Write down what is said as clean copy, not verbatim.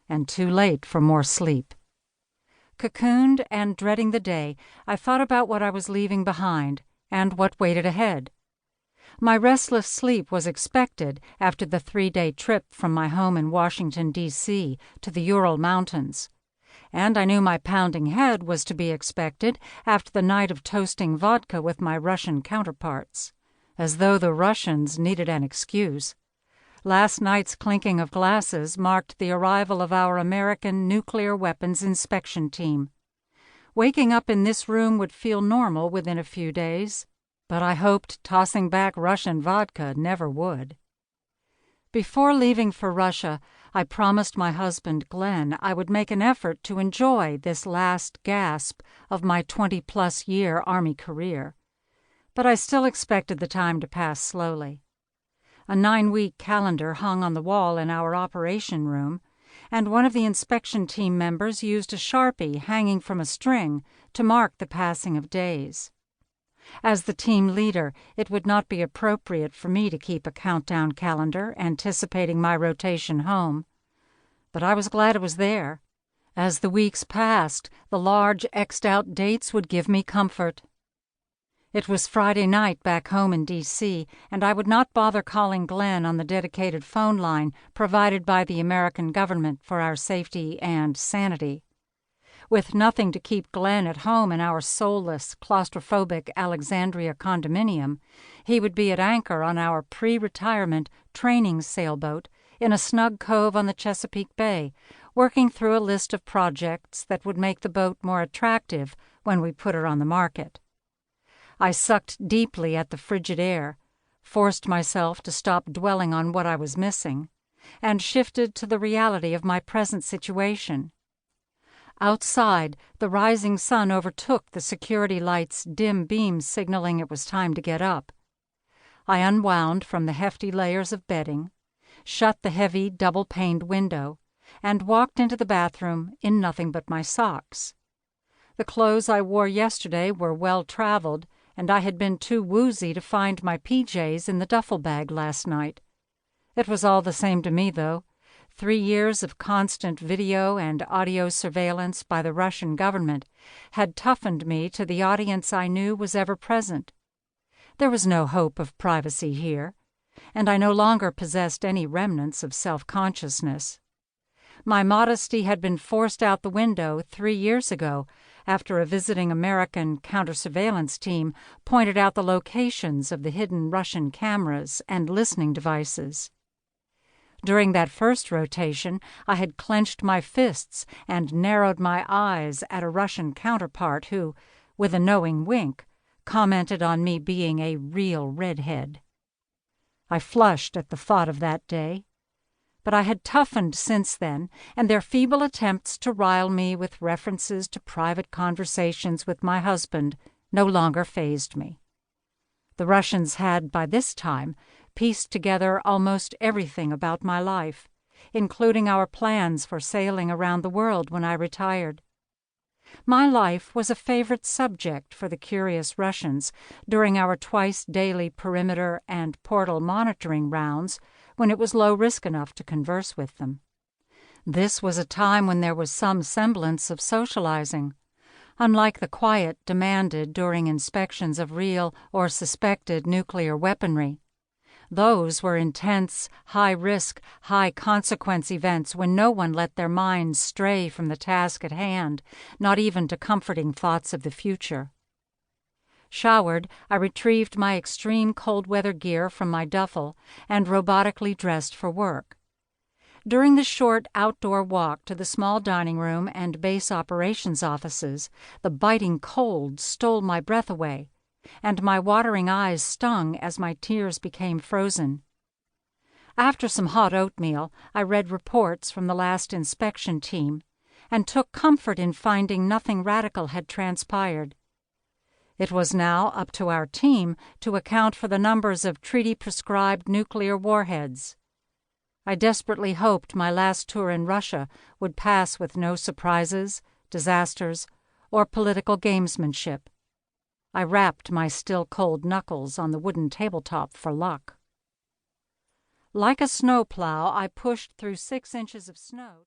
and too late for more sleep. Cocooned and dreading the day, I thought about what I was leaving behind and what waited ahead. My restless sleep was expected after the 3-day trip from my home in Washington, D.C. to the Ural Mountains, and I knew my pounding head was to be expected after the night of toasting vodka with my Russian counterparts, as though the Russians needed an excuse. Last night's clinking of glasses marked the arrival of our American nuclear weapons inspection team. Waking up in this room would feel normal within a few days, but I hoped tossing back Russian vodka never would. Before leaving for Russia, I promised my husband Glen I would make an effort to enjoy this last gasp of my 20-plus year Army career, but I still expected the time to pass slowly. A 9-week calendar hung on the wall in our operation room, and one of the inspection team members used a Sharpie hanging from a string to mark the passing of days. As the team leader, it would not be appropriate for me to keep a countdown calendar anticipating my rotation home, but I was glad it was there. As the weeks passed, the large X'd-out dates would give me comfort. It was Friday night back home in D.C., and I would not bother calling Glen on the dedicated phone line provided by the American government for our safety and sanity. With nothing to keep Glen at home in our soulless, claustrophobic Alexandria condominium, he would be at anchor on our pre-retirement training sailboat in a snug cove on the Chesapeake Bay, working through a list of projects that would make the boat more attractive when we put her on the market. I sucked deeply at the frigid air, forced myself to stop dwelling on what I was missing, and shifted to the reality of my present situation. Outside, the rising sun overtook the security light's dim beams signaling it was time to get up. I unwound from the hefty layers of bedding, shut the heavy double-paned window, and walked into the bathroom in nothing but my socks. The clothes I wore yesterday were well-traveled, and I had been too woozy to find my PJs in the duffel bag last night. It was all the same to me, though. 3 years of constant video and audio surveillance by the Russian government had toughened me to the audience I knew was ever present. There was no hope of privacy here, and I no longer possessed any remnants of self-consciousness. My modesty had been forced out the window 3 years ago after a visiting American counter-surveillance team pointed out the locations of the hidden Russian cameras and listening devices. During that first rotation, I had clenched my fists and narrowed my eyes at a Russian counterpart who, with a knowing wink, commented on me being a real redhead. I flushed at the thought of that day, but I had toughened since then, and their feeble attempts to rile me with references to private conversations with my husband no longer fazed me. The Russians had, by this time, pieced together almost everything about my life, including our plans for sailing around the world when I retired. My life was a favorite subject for the curious Russians during our twice-daily perimeter and portal monitoring rounds when it was low risk enough to converse with them. This was a time when there was some semblance of socializing, unlike the quiet demanded during inspections of real or suspected nuclear weaponry. Those were intense, high-risk, high-consequence events when no one let their minds stray from the task at hand, not even to comforting thoughts of the future. Showered, I retrieved my extreme cold-weather gear from my duffel and robotically dressed for work. During the short outdoor walk to the small dining room and base operations offices, the biting cold stole my breath away, and my watering eyes stung as my tears became frozen. After some hot oatmeal, I read reports from the last inspection team, and took comfort in finding nothing radical had transpired. It was now up to our team to account for the numbers of treaty-prescribed nuclear warheads. I desperately hoped my last tour in Russia would pass with no surprises, disasters, or political gamesmanship. I rapped my still-cold knuckles on the wooden tabletop for luck. Like a snowplow, I pushed through 6 inches of snow.